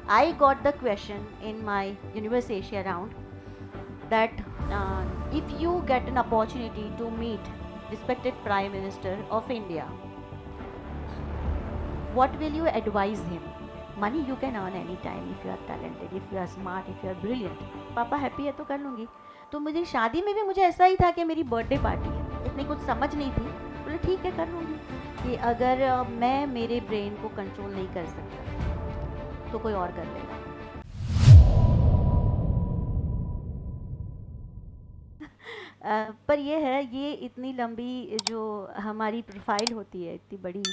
I got the question in my Universe Asia round that if you get an opportunity to meet respected Prime Minister of India, what will you advise him? Money you can earn any time if you are talented, if you are smart, if you are brilliant. पापा happy है तो कर लूँगी. तो मुझे शादी में भी मुझे ऐसा ही था कि मेरी बर्थडे पार्टी है, इतनी कुछ समझ नहीं थी. बोले ठीक है कर लूँगी. कि अगर मैं मेरे ब्रेन को कंट्रोल नहीं कर सकता तो कोई और कर लेगा. पर ये है, ये इतनी लंबी जो हमारी प्रोफाइल होती है, इतनी बड़ी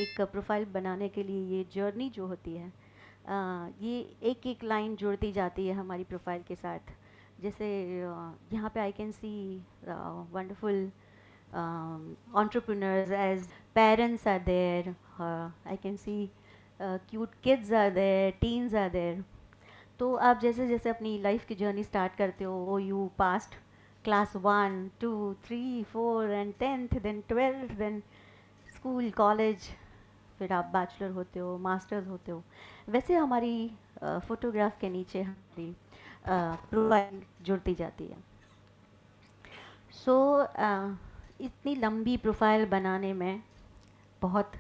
एक प्रोफाइल बनाने के लिए ये जर्नी जो होती है, ये एक एक लाइन जुड़ती जाती है हमारी प्रोफाइल के साथ. जैसे यहाँ पे I can see wonderful entrepreneurs as parents are there, I can see cute kids are there, teens are there. तो आप जैसे जैसे अपनी लाइफ की जर्नी स्टार्ट करते हो, वो you passed class 1 2 3 4 and 10th, then 12th, then school college, फिर आप बैचलर होते हो, मास्टर्स होते हो. वैसे हमारी फोटोग्राफ के नीचे हमारी प्रोफाइल जुड़ती जाती है. सो इतनी लंबी प्रोफाइल बनाने में बहुत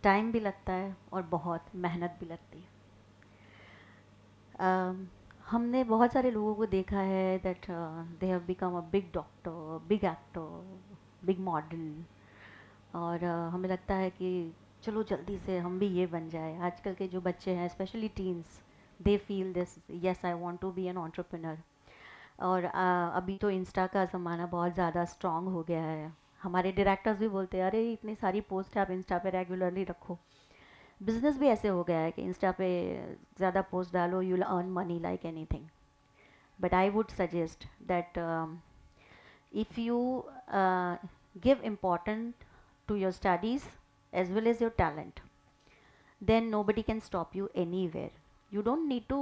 टाइम भी लगता है और बहुत मेहनत भी लगती है. हमने बहुत सारे लोगों को देखा है that they have become a big doctor, big actor, big model. और हमें लगता है कि चलो जल्दी से हम भी ये बन जाए. आजकल के जो बच्चे हैं, specially teens, they feel this, yes I want to be an entrepreneur. और अभी तो इंस्टा का ज़माना बहुत ज़्यादा स्ट्रॉन्ग हो गया है. हमारे डायरेक्टर्स भी बोलते हैं अरे इतनी सारी पोस्ट आप इंस्टा पे रेगुलरली रखो. बिजनेस भी ऐसे हो गया है कि इंस्टा पे ज़्यादा पोस्ट डालो, you will earn money like anything. But I would suggest that if you give importance to your studies as well as your talent, then nobody can stop you anywhere. You don't need to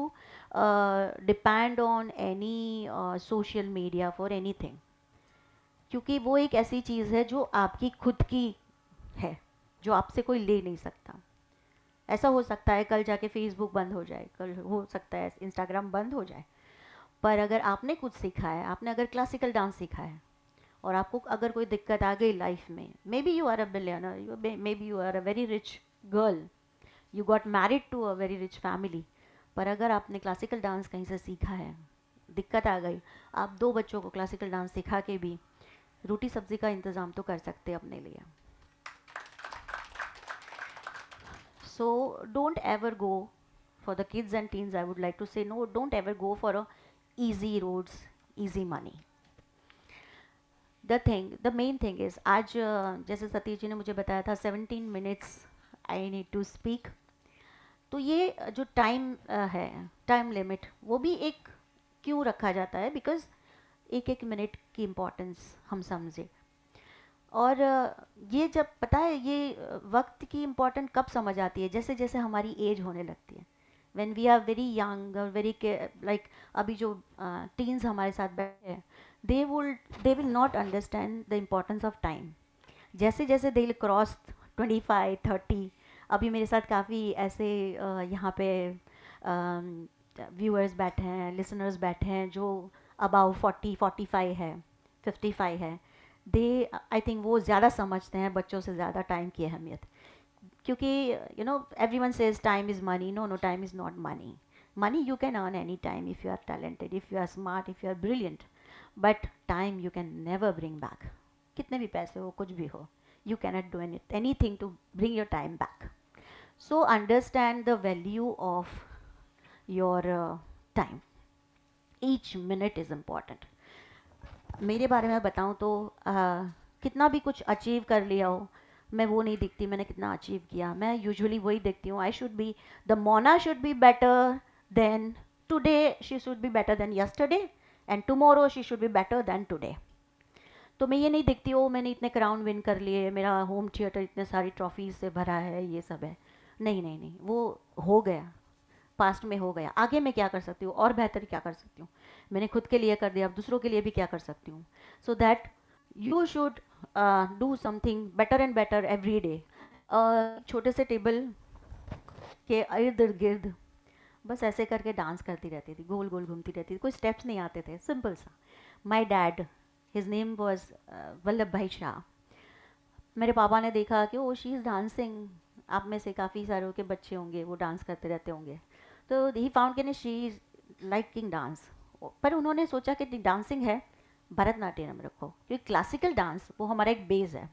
depend on any social media for anything, क्योंकि वो एक ऐसी चीज़ है जो आपकी खुद की है, जो आपसे कोई ले नहीं सकता. ऐसा हो सकता है कल जाके फेसबुक बंद हो जाए, कल हो सकता है इंस्टाग्राम बंद हो जाए, पर अगर आपने कुछ सीखा है, आपने अगर क्लासिकल डांस सीखा है और आपको अगर कोई दिक्कत आ गई लाइफ में, maybe you are a billionaire, maybe you are a very rich girl, you got married to a very rich family, पर अगर आपने क्लासिकल डांस कहीं से सीखा है, दिक्कत आ गई, आप 2 बच्चों को क्लासिकल डांस सिखा के भी रोटी सब्जी का इंतज़ाम तो कर सकते हैं अपने लिए. So don't ever go, for the kids and teens I would like to say, no, don't ever go for a easy roads, easy money. The main thing is, आज जैसे सतीश जी ने मुझे बताया था 17 minutes I need to speak. तो ये जो time है, टाइम लिमिट, वो भी एक क्यों रखा जाता है, बिकॉज एक एक मिनट की इम्पोर्टेंस हम समझे. और ये जब पता है, ये वक्त की इम्पोर्टेंट कब समझ आती है, जैसे जैसे हमारी एज होने लगती है. When we are very young और वेरी लाइक अभी जो टीन्स हमारे साथ बैठे हैं, they will not understand the importance of time. जैसे जैसे दे विल क्रॉस 25 30, अभी मेरे साथ काफ़ी ऐसे यहाँ पे व्यूअर्स बैठे हैं, लिसनर्स बैठे हैं जो अबाउ 40 45 है, 55 है. दे, आई थिंक वो ज़्यादा समझते हैं बच्चों से ज़्यादा टाइम की अहमियत. क्योंकि you know everyone says time is money. No no, time is not money. Money you can earn any time if you are talented, if you are smart, if you are brilliant. But time you can never bring back. कितने भी पैसे हो, कुछ भी हो, you cannot do anything to bring your time back. So understand the value of your time. Each minute is important. मेरे बारे में बताऊं तो कितना भी कुछ अचीव कर लिया हो, मैं वो नहीं देखती मैंने कितना अचीव किया. मैं यूजुअली वही देखती हूँ, I should be, the Mona should be better than today, she should be better than yesterday, and tomorrow she should be better than today. तो मैं ये नहीं देखती ओ मैंने इतने क्राउन विन कर लिए, मेरा होम थिएटर इतने सारी ट्रॉफीज से भरा है, ये सब है. नहीं नहीं नहीं, वो हो गया, पास्ट में हो गया. आगे मैं क्या कर सकती हूँ, और बेहतर क्या कर सकती हूँ. मैंने खुद के लिए कर दिया, अब दूसरों के लिए भी क्या कर सकती हूँ. So that you should do something better and better every day. छोटे से टेबल के इर्द गिर्द बस ऐसे करके डांस करती रहती थी, गोल गोल घूमती रहती थी, कोई स्टेप्स नहीं आते थे, सिंपल सा. My dad, his name was Vallabh भाई शाह. मेरे पापा ने देखा कि ओ शी इज़ डांसिंग, आप में से काफ़ी सारों के बच्चे होंगे वो डांस करते रहते होंगे, तो ही फाउंड कि शी इज़ लाइकिंग डांस. पर उन्होंने सोचा कि डांसिंग है, भरतनाट्यम रखो, क्योंकि क्लासिकल डांस वो हमारा एक बेस है.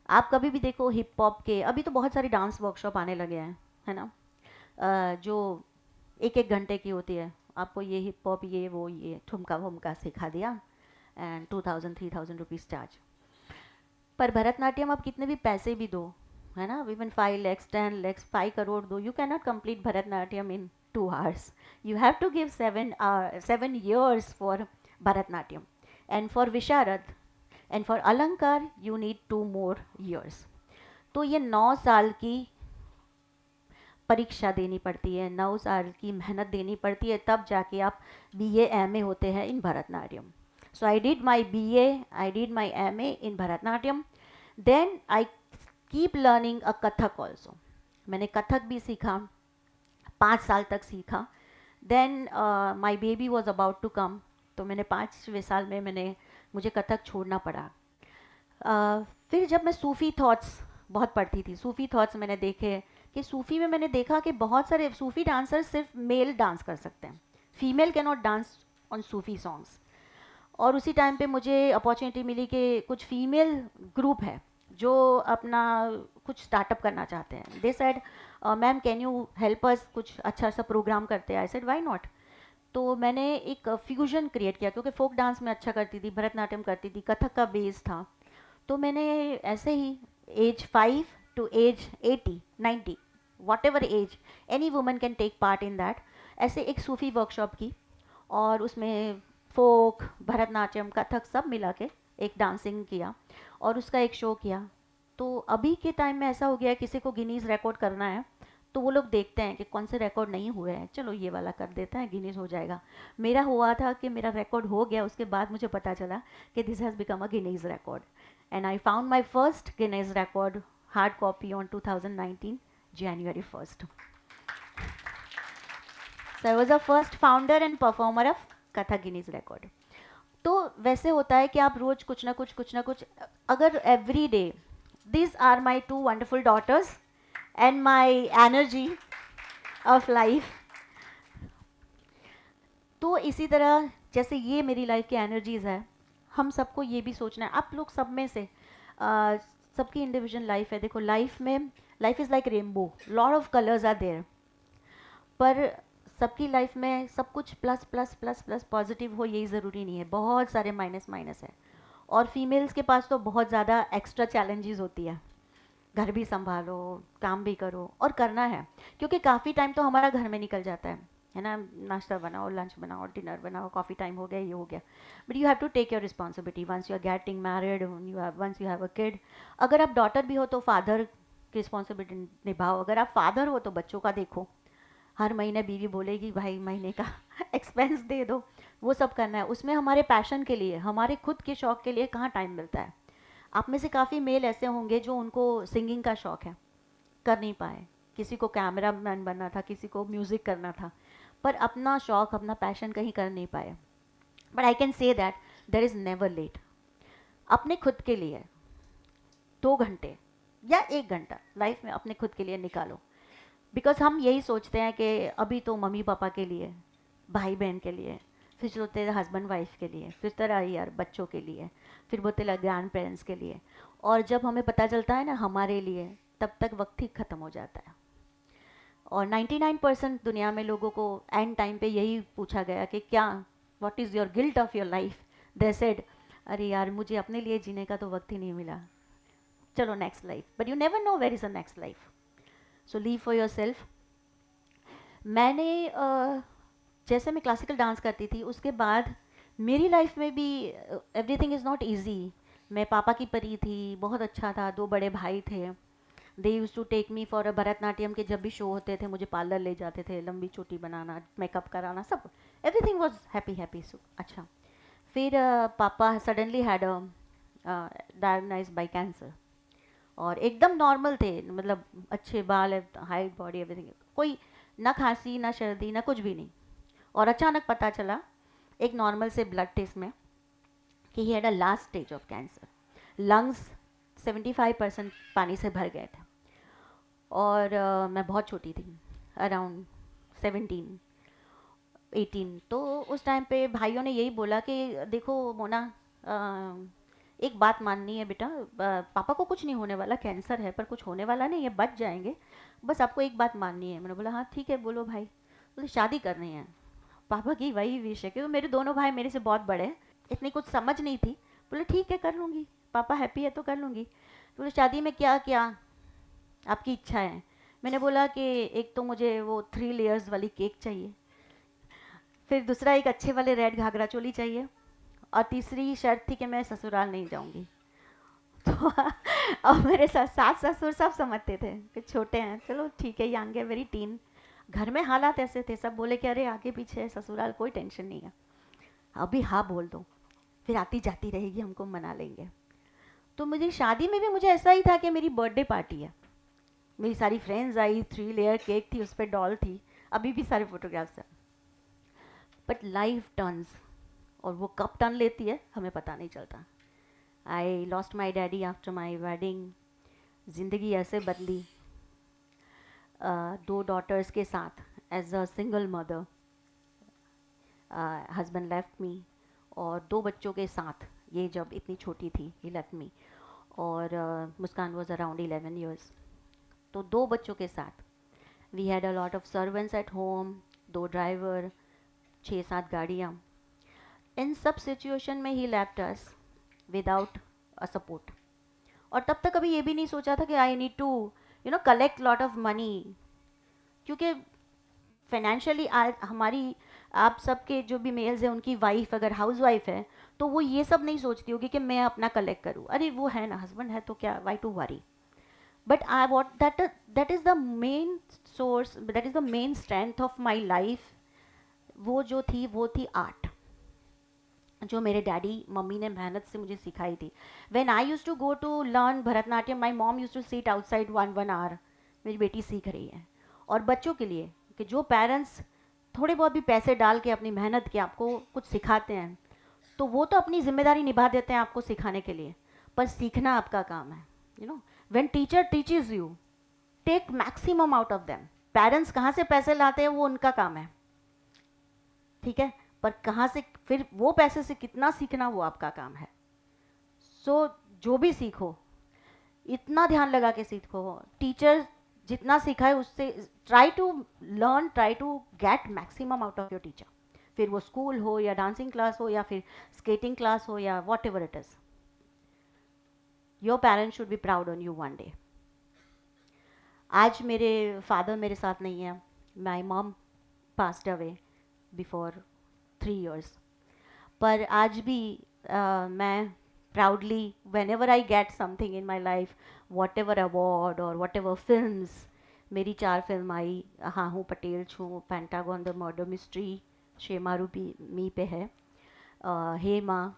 आप कभी भी देखो हिप हॉप के, अभी तो बहुत सारी डांस वर्कशॉप आने लगे हैं, है ना, जो एक एक घंटे की होती है, आपको ये हिप हॉप ये वो ये ठुमका वुमका सिखा दिया, एंड 2,000 3,000 रुपीज़ चार्ज. पर भरतनाट्यम आप कितने भी पैसे भी दो, है ना, इवन 5 lakhs 10 lakhs 5 crore दो, you can not complete Bharatanatyam in 2 hours. You have to give 7 years for Bharatanatyam, and for Visharad and for Alankar you need 2 more years. तो ये 9 साल की परीक्षा देनी पड़ती है, 9 साल की मेहनत देनी पड़ती है, तब जाके आप BA MA होते हैं इन Bharatanatyam. So I did my BA, I did my MA in Bharatnatyam. Then I keep learning a Kathak also. मैंने कथक भी सीखा, 5 साल तक सीखा. Then my baby was about to come, तो मैंने 5वें साल में मुझे कथक छोड़ना पड़ा. फिर जब मैं सूफ़ी थॉट्स बहुत पढ़ती थी, सूफ़ी थॉट्स मैंने देखे कि सूफ़ी में मैंने देखा कि बहुत सारे सूफ़ी डांसर्स सिर्फ मेल डांस कर सकते हैं, female can not dance on Sufi songs. और उसी टाइम पे मुझे अपॉर्चुनिटी मिली कि कुछ फीमेल ग्रुप है जो अपना कुछ स्टार्टअप करना चाहते हैं. They said ma'am can you help us, कुछ अच्छा सा प्रोग्राम करते हैं. I said why not. तो मैंने एक फ्यूजन क्रिएट किया, क्योंकि फोक डांस में अच्छा करती थी, भरतनाट्यम करती थी, कथक का बेस था. तो मैंने ऐसे ही age 5 to age 80 90 whatever age any woman can take part in that, ऐसे एक सूफ़ी वर्कशॉप की, और उसमें फोक भरतनाट्यम कथक सब मिला के एक डांसिंग किया, और उसका एक शो किया. तो अभी के टाइम में ऐसा हो गया है, किसी को गिनीज़ रिकॉर्ड करना है तो वो लोग देखते हैं कि कौन से रिकॉर्ड नहीं हुए हैं, चलो ये वाला कर देते हैं, गिनीज़ हो जाएगा. मेरा हुआ था कि मेरा रिकॉर्ड हो गया, उसके बाद मुझे पता चला कि this has become a Guinness record, and I found my first Guinness record hard copy on 2019 January 1st. So I was the first founder and performer of Kathak Guinness Record. तो वैसे होता है कि आप रोज कुछ ना कुछ अगर every day, these are my 2 wonderful daughters and my energy of life. तो इसी तरह जैसे ये मेरी लाइफ की एनर्जीज़ है, हम सबको ये भी सोचना है, आप लोग सब में से सबकी इंडिविजुअल लाइफ है. देखो लाइफ में, life is like rainbow, lot of colours are there, पर सबकी लाइफ में सब कुछ plus plus plus plus positive हो यही ज़रूरी नहीं है, बहुत सारे माइनस माइनस है. और फीमेल्स के पास तो बहुत ज़्यादा एक्स्ट्रा चैलेंजेस होती है, घर भी संभालो, काम भी करो, और करना है, क्योंकि काफ़ी टाइम तो हमारा घर में निकल जाता है ना, नाश्ता बनाओ, लंच बनाओ, डिनर बनाओ, कॉफ़ी टाइम हो गया, ये हो गया. But you have to take your responsibility once you are getting married, once you have a kid. अगर आप डॉटर भी हो तो फादर की रिस्पॉन्सिबिलिटी निभाओ, अगर आप फादर हो तो बच्चों का देखो, हर महीने बीवी बोलेगी भाई महीने का एक्सपेंस दे दो, वो सब करना है. उसमें हमारे पैशन के लिए, हमारे खुद के शौक़ के लिए कहाँ टाइम मिलता है. आप में से काफ़ी मेल ऐसे होंगे जो उनको सिंगिंग का शौक़ है, कर नहीं पाए, किसी को कैमरा मैन बनना था, किसी को म्यूज़िक करना था, पर अपना शौक़ अपना पैशन कहीं कर नहीं पाए. But I can say that there is never late. अपने खुद के लिए 2 घंटे या 1 घंटा लाइफ में अपने खुद के लिए निकालो. बिकॉज हम यही सोचते हैं कि अभी तो मम्मी पापा के लिए, भाई बहन के लिए, फिर सोचते हैं हस्बैंड वाइफ के लिए, फिर तरह यार बच्चों के लिए, फिर बोलते लगे ग्रैंड पेरेंट्स के लिए, और जब हमें पता चलता है ना हमारे लिए, तब तक वक्त ही ख़त्म हो जाता है. और 99% दुनिया में लोगों को एंड टाइम पे यही पूछा गया कि क्या, what is your guilt of your life. They said अरे यार मुझे अपने लिए जीने का तो वक्त ही नहीं मिला, चलो next life. But you never know where is a next life, so live for yourself. मैंने जैसे मैं क्लासिकल डांस करती थी, उसके बाद मेरी लाइफ में भी एवरीथिंग इज़ नॉट ईजी. मैं पापा की परी थी, बहुत अच्छा था, 2 बड़े भाई थे. They use to take me for a Bharatanatyam के जब भी शो होते थे मुझे पार्लर ले जाते थे, लंबी चोटी बनाना, मेकअप कराना, सब एवरीथिंग वॉज हैप्पी हैप्पी. अच्छा, फिर पापा suddenly had diagnose by cancer, और एकदम नॉर्मल थे, मतलब अच्छे बाल, हाइट, बॉडी, एवरीथिंग, कोई ना खांसी ना सर्दी ना कुछ भी नहीं। और अचानक पता चला एक नॉर्मल से ब्लड टेस्ट में कि he had a last stage of cancer. Lungs 75% पानी से भर गए थे। और मैं बहुत छोटी थी, अराउंड 17 18। तो उस टाइम पे भाइयों ने यही बोला कि देखो मोना, एक बात माननी है बेटा, पापा को कुछ नहीं होने वाला, कैंसर है पर कुछ होने वाला नहीं है, बच जाएंगे, बस आपको एक बात माननी है। मैंने बोला हाँ ठीक है बोलो भाई। बोले शादी करनी है। पापा की वही विश है, क्योंकि मेरे दोनों भाई मेरे से बहुत बड़े हैं, इतनी कुछ समझ नहीं थी। बोले ठीक है कर लूँगी, पापा हैप्पी है तो कर लूँगी। तो बोले शादी में क्या क्या आपकी इच्छा है। मैंने बोला कि एक तो मुझे वो 3 लेयर्स वाली केक चाहिए, फिर दूसरा एक अच्छे वाले रेड घाघरा चोली चाहिए, और तीसरी शर्त थी कि मैं ससुराल नहीं जाऊंगी। तो अब मेरे सास ससुर सब समझते थे कि छोटे हैं, चलो ठीक है, यंग है, वेरी टीन। घर में हालात ऐसे थे, सब बोले कि अरे आगे पीछे है ससुराल, कोई टेंशन नहीं है, अभी हाँ बोल दो, फिर आती जाती रहेगी, हमको मना लेंगे। तो मुझे शादी में भी मुझे ऐसा ही था कि मेरी बर्थडे पार्टी है, मेरी सारी फ्रेंड्स आई, 3 लेयर केक थी, उस पर डॉल थी, अभी भी सारे फोटोग्राफ्स हैं। बट लाइफ टर्न्स, और वो कब टर्न लेती है हमें पता नहीं चलता। I lost my daddy after my wedding. ज़िंदगी ऐसे बदली, 2 डॉटर्स के साथ as a single mother, husband left me, और 2 बच्चों के साथ, ये जब इतनी छोटी थी ही लेफ्ट मी, और मुस्कान वॉज अराउंड 11 years। तो 2 बच्चों के साथ we had a lot of servants at home, 2 driver, 6-7 गाड़ियाँ। इन सब सिचुएशन में ही left us without a support. और तब तक कभी ये भी नहीं सोचा था कि I need to collect lot of money, क्योंकि फाइनेंशियली आज हमारी, आप सबके जो भी मेल्स हैं उनकी वाइफ अगर हाउस वाइफ है तो वो ये सब नहीं सोचती होगी कि मैं अपना कलेक्ट करूँ, अरे वो है ना, हस्बैंड है तो क्या, why to worry. But I what that is the main source, that is the main strength of my life. वो जो थी वो थी आर्ट, जो मेरे डैडी मम्मी ने मेहनत से मुझे सिखाई थी। When I use to go to learn Bharatanatyam, my mom use to sit outside 1 hour, मेरी बेटी सीख रही है। और बच्चों के लिए कि जो पेरेंट्स थोड़े बहुत भी पैसे डाल के अपनी मेहनत के आपको कुछ सिखाते हैं, तो वो तो अपनी जिम्मेदारी निभा देते हैं आपको सिखाने के लिए, पर सीखना आपका काम है। When teacher teaches you, take maximum out of them. Parents कहाँ से पैसे लाते हैं वो उनका काम है, ठीक है, पर कहाँ से फिर वो पैसे से कितना सीखना वो आपका काम है। सो जो भी सीखो इतना ध्यान लगा के सीखो, टीचर जितना सिखाए उससे try to learn, try to get maximum out of your teacher. फिर वो स्कूल हो या डांसिंग क्लास हो या फिर स्केटिंग क्लास हो या whatever it is, your parents should be proud on you one day. आज मेरे फादर मेरे साथ नहीं है, my mom passed away before 3 years। पर आज भी मैं proudly whenever I get something in my life, whatever award और वॉट एवर फिल्म, मेरी 4 फिल्म आई, Haan Hu Patel Chhu, Pentagon, the murder mystery, Shemaroo भी मी पे है, हे माँ,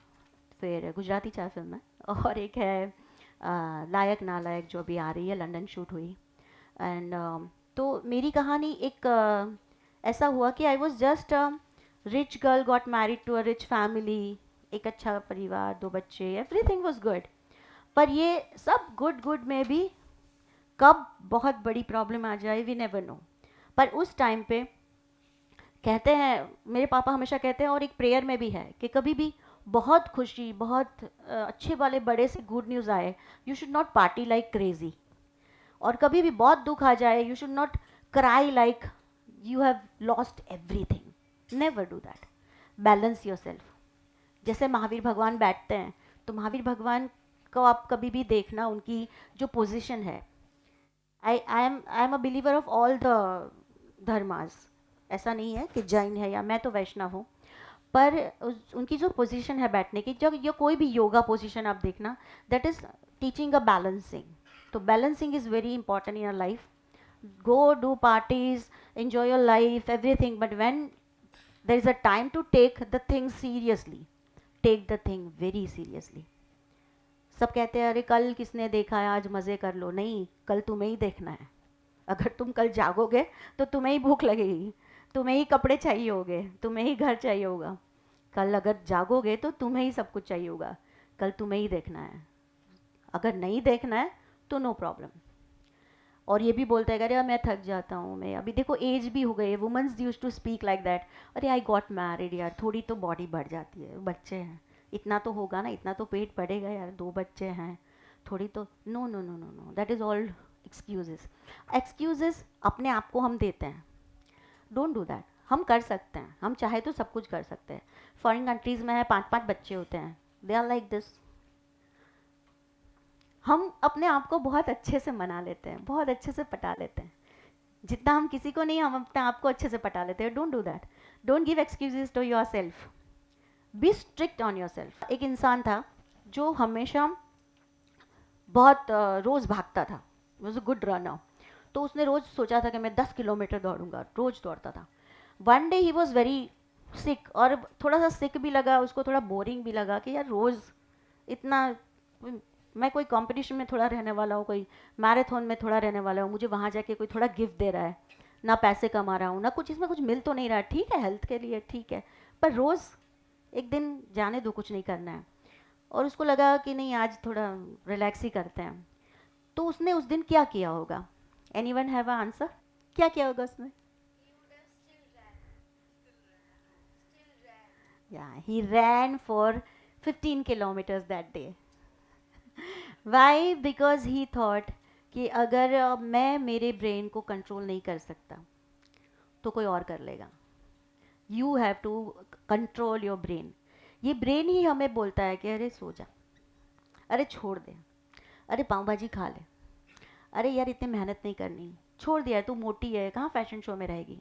फिर गुजराती 4 फिल्म है, और एक है लायक नालायक जो भी आ रही है, लंदन शूट हुई। एंड तो मेरी कहानी एक ऐसा हुआ कि I was just rich girl, got married to a rich family, एक अच्छा परिवार, 2 बच्चे, एवरीथिंग वॉज गुड। पर ये सब गुड गुड में भी कब बहुत बड़ी प्रॉब्लम आ जाए वी नेवर नो। पर उस टाइम पे कहते हैं, मेरे पापा हमेशा कहते हैं और एक प्रेयर में भी है कि कभी भी बहुत खुशी, बहुत अच्छे वाले बड़े से गुड न्यूज़ आए, you should not party like crazy. और कभी भी बहुत दुख आ जाए, you should not cry like you have lost everything, never do that, balance your self. जैसे महावीर भगवान बैठते हैं, तो महावीर भगवान को आप कभी भी देखना, उनकी जो पोजीशन है, I am a believer of all the धर्मास, ऐसा नहीं है कि जैन है या मैं तो वैष्णव हूँ, पर उनकी जो पोजीशन है बैठने की, जब ये कोई भी योगा पोजीशन आप देखना, that is teaching a balancing. तो balancing is very important in your life. Go do parties, enjoy your life, everything, but when there is a time to take the thing seriously, take the thing very seriously। सब कहते हैं अरे कल किसने देखा है, आज मज़े कर लो, नहीं, कल तुम्हें ही देखना है। अगर तुम कल जागोगे तो तुम्हें ही भूख लगेगी, तुम्हें ही कपड़े चाहिए होंगे, तुम्हें ही घर चाहिए होगा। कल अगर जागोगे तो तुम्हें ही सब कुछ चाहिए होगा, कल तुम्हें ही देखना है। अगर नहीं देखना है तो नो प्रॉब्लम। और ये भी बोलता है, अरे मैं थक जाता हूँ, मैं अभी देखो एज भी हो गई है, women's use to speak like that, अरे आई गॉट मैरिड यार, थोड़ी तो बॉडी बढ़ जाती है, बच्चे हैं, इतना तो होगा ना, इतना तो पेट बढ़ेगा यार, 2 बच्चे हैं, थोड़ी तो। No no no no no, that is all excuses. Excuses अपने आप को हम देते हैं, डोंट डू दैट। हम कर सकते हैं, हम चाहे तो सब कुछ कर सकते हैं। फॉरेन कंट्रीज़ में है 5-5 बच्चे होते हैं, दे आर लाइक दिस। हम अपने आप को बहुत अच्छे से मना लेते हैं, बहुत अच्छे से पटा लेते हैं, जितना हम किसी को नहीं, हम अपने आप को अच्छे से पटा लेते हैं। Don't do that, don't give excuses to yourself, be strict on yourself. एक इंसान था जो हमेशा बहुत रोज़ भागता था, वॉज अ गुड रनर। तो उसने रोज़ सोचा था कि मैं 10 किलोमीटर दौड़ूंगा, रोज़ दौड़ता था। One day he was very sick, और थोड़ा सा सिक भी लगा उसको, थोड़ा बोरिंग भी लगा कि यार रोज़ इतना, मैं कोई कंपटीशन में थोड़ा रहने वाला हूँ, कोई मैराथन में थोड़ा रहने वाला हूँ, मुझे वहाँ जाके कोई थोड़ा गिफ्ट दे रहा है, ना पैसे कमा रहा हूँ, ना कुछ इसमें कुछ मिल तो नहीं रहा, ठीक है हेल्थ के लिए ठीक है, पर रोज़ एक दिन जाने दो, कुछ नहीं करना है। और उसको लगा कि नहीं आज थोड़ा रिलैक्स ही करते हैं। तो उसने उस दिन क्या किया होगा? Anyone have a answer? क्या किया होगा उसने? या he ran for 15 kilometres that day. Why? Because he thought कि अगर मैं मेरे ब्रेन को कंट्रोल नहीं कर सकता तो कोई और कर लेगा। You have to control your brain. ये ब्रेन ही हमें बोलता है कि अरे सो जा, अरे छोड़ दे, अरे पाव भाजी खा ले, अरे यार इतनी मेहनत नहीं करनी, छोड़ दिया, तू मोटी है, कहाँ फैशन शो में रहेगी।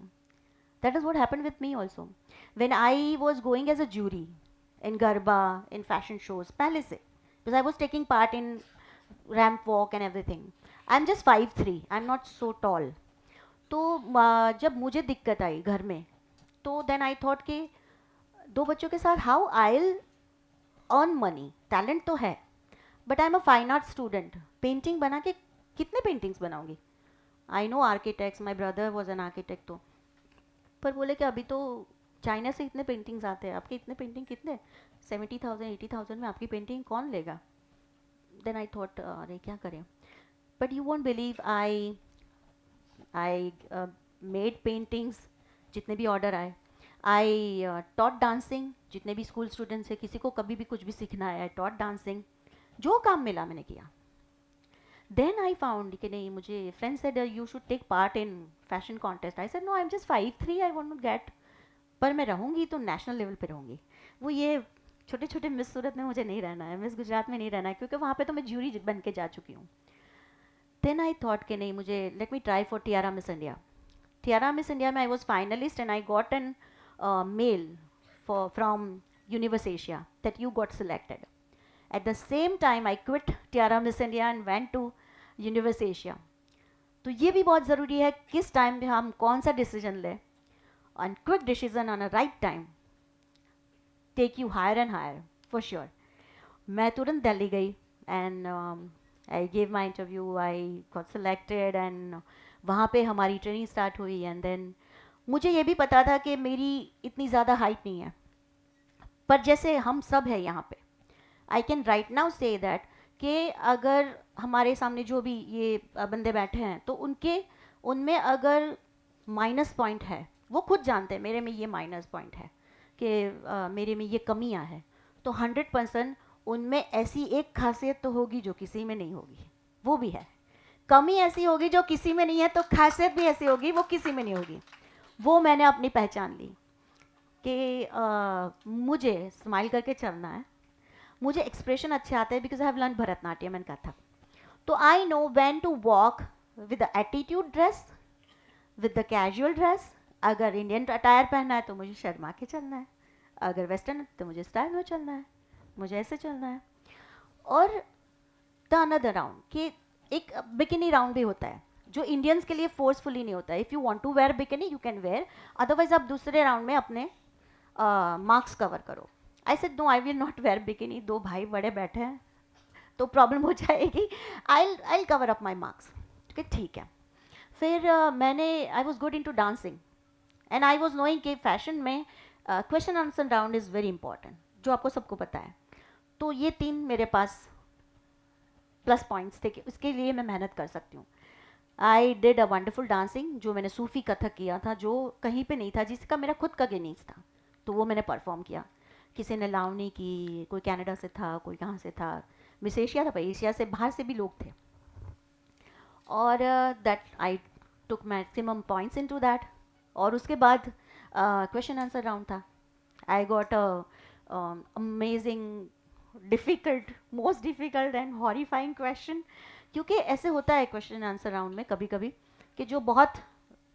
That is what happen with me also when I was going as a jury in Garba, in fashion shows, पहले से, because I was taking part in ramp walk and everything. I am just 5'3", I am not so tall. तो जब मुझे दिक्कत आई घर में, तो then I thought कि 2 बच्चों के साथ how I earn money, talent तो है, but I am a fine art student, painting बना के कितने पेंटिंग्स बनाऊंगी। I know architects, my brother was an architect, तो पर बोले कि अभी तो चाइना से इतने पेंटिंग्स आते हैं, आपके इतने पेंटिंग कितने, 70,000 80,000 में आपकी पेंटिंग कौन लेगा। देन आई थॉट अरे क्या करें, but you won't believe, I made paintings, जितने भी ऑर्डर आए। आई टॉट डांसिंग, जितने भी स्कूल स्टूडेंट्स है, किसी को कभी भी कुछ भी सीखना है, आई टॉट डांसिंग, जो काम मिला मैंने किया। देन आई फाउंड कि नहीं, मुझे friends said you should take part in fashion contest. I said no, I am just 5'3", I want to get, पर मैं रहूँगी तो नेशनल लेवल पे रहूँगी। वो ये छोटे छोटे मिस सूरत में मुझे नहीं रहना है, मिस गुजरात में नहीं रहना है, क्योंकि वहाँ पे तो मैं ज्यूरी बन के जा चुकी हूँ। देन आई थॉट कि नहीं, मुझे let me try for tiara Miss India. Tiara Miss India में I was finalist and I got an mail for from Universe Asia that you got selected. At the same time I quit tiara Miss India and went to Universe Asia. तो ये भी बहुत ज़रूरी है किस time पे हम कौन सा डिसीजन लें, and quick decision on a right time take you higher and higher for sure. मैं तुरंत दिल्ली गई and I gave my interview, I got selected and वहाँ पे हमारी ट्रेनिंग स्टार्ट हुई। एंड देन मुझे ये भी पता था कि मेरी इतनी ज़्यादा हाइट नहीं है, पर जैसे हम सब है यहाँ पे, I can write now say that कि अगर हमारे सामने जो भी ये बंदे बैठे हैं, तो उनमें अगर माइनस पॉइंट है, वो खुद जानते हैं मेरे में ये माइनस पॉइंट है कि मेरे में ये कमियां है, तो 100% उनमें ऐसी एक खासियत तो होगी जो किसी में नहीं होगी, वो भी है। कमी ऐसी होगी जो किसी में नहीं है, तो खासियत भी ऐसी होगी वो किसी में नहीं होगी। वो मैंने अपनी पहचान ली कि मुझे स्माइल करके चलना है, मुझे एक्सप्रेशन अच्छे आते हैं because I have learn Bharatanatyam and Kathak. तो I know when to walk with the attitude dress, with the casual dress. अगर इंडियन अटायर पहनना है तो मुझे शर्मा के चलना है, अगर वेस्टर्न तो मुझे स्टाइल में चलना है, मुझे ऐसे चलना है। और द अनदर राउंड कि एक बिकिनी राउंड भी होता है जो इंडियंस के लिए फोर्सफुली नहीं होता है। If you want to wear bikini you can wear, otherwise आप दूसरे राउंड में अपने मार्क्स कवर करो। I said no, I will not wear bikini, 2 भाई बड़े बैठे हैं तो प्रॉब्लम हो जाएगी, I cover up my marks. ठीक है। फिर मैंने I was good in to dancing and I was knowing कि फैशन में question answer round is very important, जो आपको सबको पता है। तो ये 3 मेरे पास प्लस पॉइंट्स थे कि उसके लिए मैं मेहनत कर सकती हूँ। I did a wonderful dancing, जो मैंने सूफी कथक किया था, जो कहीं पे नहीं था, जिसका मेरा खुद का गेनीस था, तो वो मैंने परफॉर्म किया। किसी ने लावनी की, कोई कनाडा से था, कोई कहाँ से था, मिस एशिया था भाई, एशिया से बाहर से भी लोग थे। और that I took maximum points in to that. और उसके बाद क्वेश्चन आंसर राउंड था। I got amazing difficult, most difficult and horrifying question. क्योंकि ऐसे होता है क्वेश्चन आंसर राउंड में कभी कभी कि जो बहुत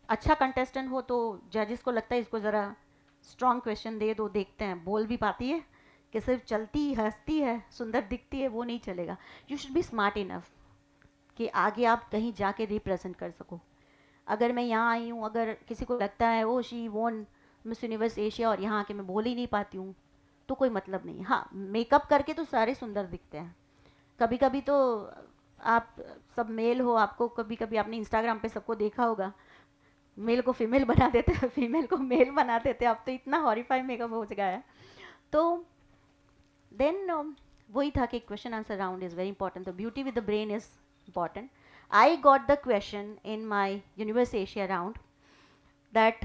अच्छा कंटेस्टेंट हो तो जजेस को लगता है इसको ज़रा स्ट्रॉन्ग क्वेश्चन दे दो, देखते हैं बोल भी पाती है कि सिर्फ चलती हंसती है सुंदर दिखती है, वो नहीं चलेगा। You should be smart enough कि आगे आप कहीं जाके रिप्रेजेंट कर सको। अगर मैं यहाँ आई हूँ, अगर किसी को लगता है ओ शी वोन मिस यूनिवर्स एशिया और यहाँ आके मैं बोल ही नहीं पाती हूँ, तो कोई मतलब नहीं। हाँ, मेकअप करके तो सारे सुंदर दिखते हैं। कभी कभी तो आप सब मेल हो, आपको कभी कभी आपने इंस्टाग्राम पे सबको देखा होगा, मेल को फीमेल बना देते हैं, फीमेल को मेल बना देते हैं। अब तो इतना हॉरीफाई मेकअप हो गया है। तो देन वही था कि question answer round is very important, तो beauty with the brain is important. I got the question in my Universe Asia round that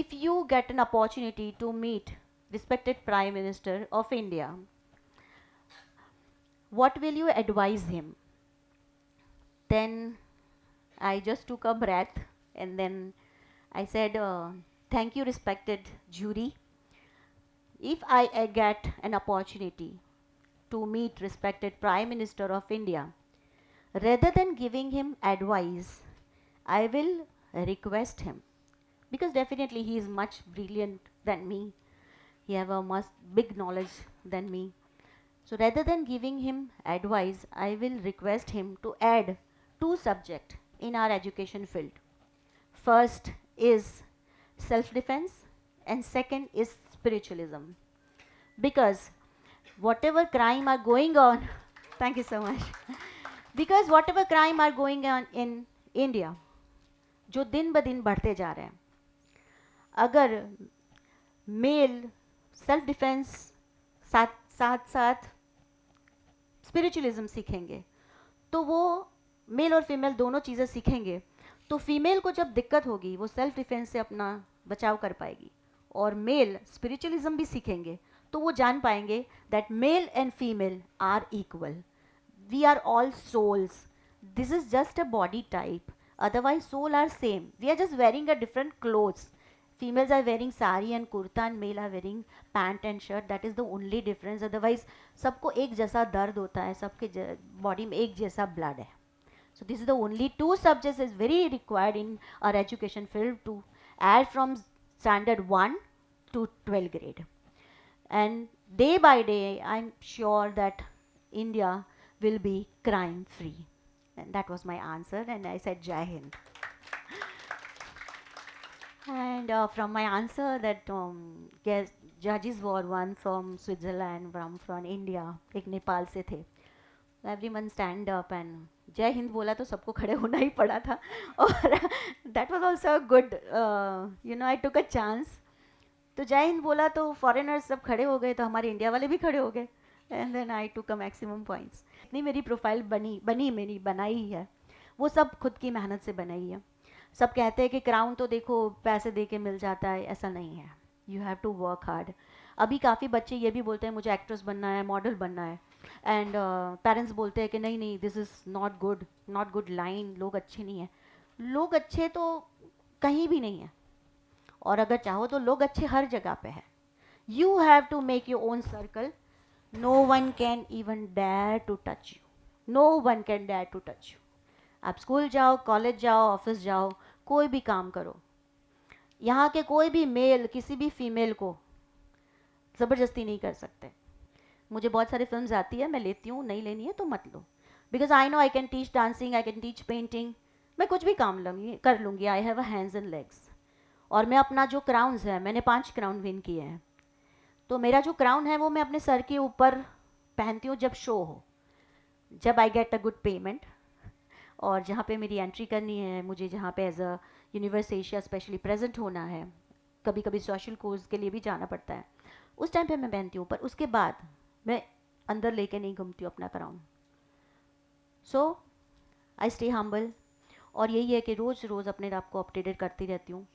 if you get an opportunity to meet respected Prime Minister of India, what will you advise him? Then I just took a breath and then I said, thank you, respected jury. If I get an opportunity to meet respected Prime Minister of India, rather than giving him advice, I will request him, because definitely he is much brilliant than me. He have a much big knowledge than me. So rather than giving him advice, I will request him to add 2 subjects in our education field. First is self-defense and second is spiritualism. Because whatever crime are going on, thank you so much. Because whatever crime are going on in India, जो दिन ब दिन बढ़ते जा रहे हैं, अगर mail self defence साथ साथ साथ स्पिरिचुअलिज्म सीखेंगे, तो वो मेल और फीमेल दोनों चीज़ें सीखेंगे, तो फीमेल को जब दिक्कत होगी वो सेल्फ डिफेंस से अपना बचाव कर पाएगी, और मेल स्पिरिचुअलिज्म भी सीखेंगे तो वो जान पाएंगे that male and female are equal, we are all souls, this is just a body type, otherwise soul are same, we are just wearing a different clothes. Females are wearing sari and kurta and male are wearing pant and shirt, that is the only difference, otherwise सबको एक जैसा दर्द होता है, सबके body में एक जैसा ब्लड है. So this is the only 2 subjects is very required in our education field to add from standard 1 to 12th grade. And day by day I'm sure that India will be crime free. And that was my answer, and I said Jai Hind. And from my answer that guest judges were one from Switzerland, one from India, एक नेपाल से थे. Everyone stand up and जय हिंद बोला तो सबको खड़े होना ही पड़ा था. और that was also a good, I took a chance. तो जय हिंद बोला तो फॉरेनर्स सब खड़े हो गए, तो हमारे इंडिया वाले भी खड़े हो गए. And then I took a maximum points. इतनी मेरी प्रोफाइल मेरी बनाई है, वो सब खुद की मेहनत से बनाई है. सब कहते हैं कि क्राउन तो देखो पैसे दे के मिल जाता है, ऐसा नहीं है. You have to work hard. अभी काफ़ी बच्चे ये भी बोलते हैं मुझे एक्ट्रेस बनना है, मॉडल बनना है, एंड पेरेंट्स बोलते हैं कि नहीं नहीं, this is not good line, लोग अच्छे नहीं हैं. लोग अच्छे तो कहीं भी नहीं है, और अगर चाहो तो लोग अच्छे हर जगह पे है. You have to make your own circle. No one can even dare to touch you. No one can dare to touch you. आप स्कूल जाओ, कॉलेज जाओ, ऑफिस जाओ, कोई भी काम करो, यहाँ के कोई भी मेल किसी भी फीमेल को ज़बरदस्ती नहीं कर सकते. मुझे बहुत सारी फिल्म्स आती है, मैं लेती हूँ, नहीं लेनी है तो मत लो. Because I know I can teach dancing, I can teach painting, मैं कुछ भी काम कर लूँगी. I have a hands and legs. और मैं अपना जो क्राउन्स है, मैंने 5 क्राउन विन किए हैं, तो मेरा जो क्राउन है वो मैं अपने सर के ऊपर पहनती हूँ जब शो हो, जब I get a good payment. और जहाँ पे मेरी एंट्री करनी है, मुझे जहाँ पे as a universe Asia specially present होना है, कभी कभी सोशल कोर्स के लिए भी जाना पड़ता है, उस टाइम पे मैं पहनती हूँ, पर उसके बाद मैं अंदर लेके नहीं घूमती हूँ अपना crown. So I stay humble. और यही है कि रोज़ रोज़ अपने आप को अपडेटेड करती रहती हूँ.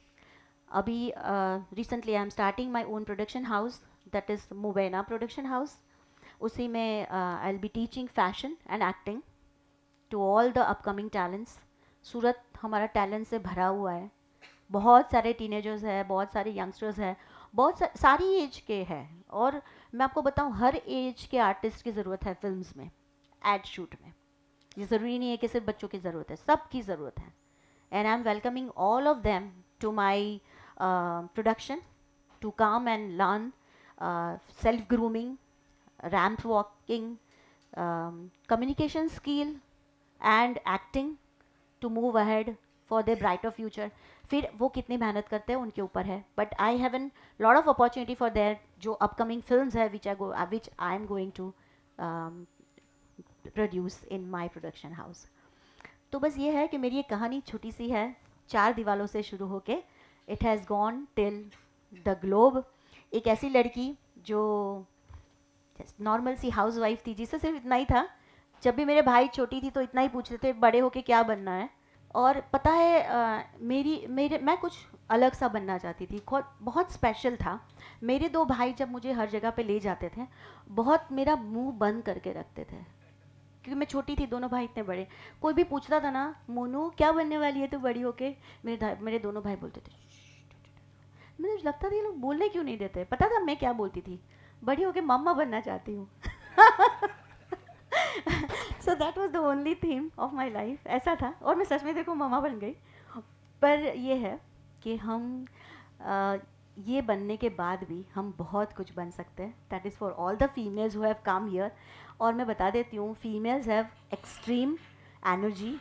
अभी recently I am starting my own production house, that is Mubaina production house. उसी में I will be teaching fashion and acting to all the upcoming talents. Surat हमारा टैलेंट से भरा हुआ है. बहुत सारे टीनेजर्स है, बहुत सारे यंगस्टर्स है, बहुत सारी एज के हैं. और मैं आपको बताऊं, हर एज के आर्टिस्ट की ज़रूरत है फिल्म्स में, एड शूट में. ये ज़रूरी नहीं है कि सिर्फ बच्चों की ज़रूरत है, सबकी ज़रूरत है. And I am welcoming all of them to my production to come and learn self grooming, ramp walking, communication skill and acting to move ahead for their brighter future. फिर वो कितनी मेहनत करते हैं उनके ऊपर है, but I have an lot of opportunity for there जो अपकमिंग फिल्म्स है which I am going to produce in my production house. तो बस ये है कि मेरी एक कहानी छोटी सी है, 4 दीवालों से शुरू होके it has gone till the globe. एक ऐसी लड़की जो नॉर्मल सी हाउस वाइफ थी, जिससे सिर्फ इतना ही था, जब भी मेरे भाई छोटी थी तो इतना ही पूछते थे बड़े होके क्या बनना है. और पता है मैं कुछ अलग सा बनना चाहती थी, बहुत स्पेशल था. मेरे 2 भाई जब मुझे हर जगह पे ले जाते थे, बहुत मेरा मुंह बंद करके रखते थे, क्योंकि मैं छोटी थी, दोनों भाई इतने बड़े. कोई भी पूछता था ना, मोनू क्या बनने वाली है तू बड़ी होके, मेरे दोनों भाई बोलते थे. मुझे लगता था ये लोग बोलने क्यों नहीं देते. पता था मैं क्या बोलती थी, बड़ी होके मम्मा बनना चाहती हूँ. So that was the only theme of my life. ऐसा था, और मैं सच में देखो मम्मा बन गई. पर ये है कि हम ये बनने के बाद भी हम बहुत कुछ बन सकते हैं. That is for all the females who have come here. और मैं बता देती हूँ, females have extreme energy,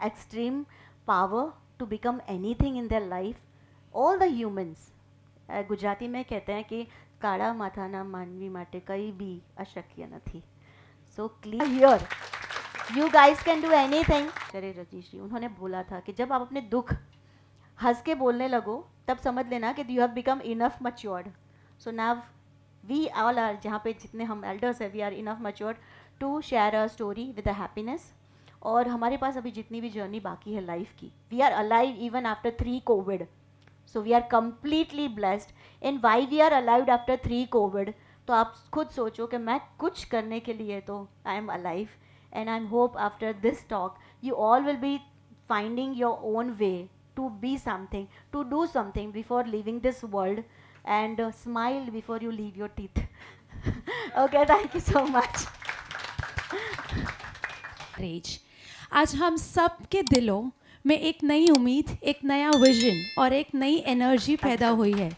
extreme power to become anything in their life. All the humans, Gujarati में कहते हैं कि કાળા માથાના માનવી માટે કંઈ બી અશક્ય નથી. So clear here, you guys can do anything. चले रजीश जी, उन्होंने बोला था कि जब आप अपने दुख हंस के बोलने लगो, तब समझ लेना कि you have become enough matured. So now we all are, जहाँ पे जितने हम एल्डर्स हैं, we are enough matured to share a story with a happiness. और हमारे पास अभी जितनी भी जर्नी बाकी है लाइफ की, we are alive even after 3 COVID. So we are completely blessed. And why we are alive after 3 COVID? तो आप खुद सोचो कि मैं कुछ करने के लिए तो I am alive. And I hope after this talk you all will be finding your own way to be something, to do something before leaving this world, and smile before you leave your teeth. Okay, thank you so much. रेज, आज हम सब के दिलों में एक नई उम्मीद, एक नया विजन और एक नई एनर्जी पैदा हुई है.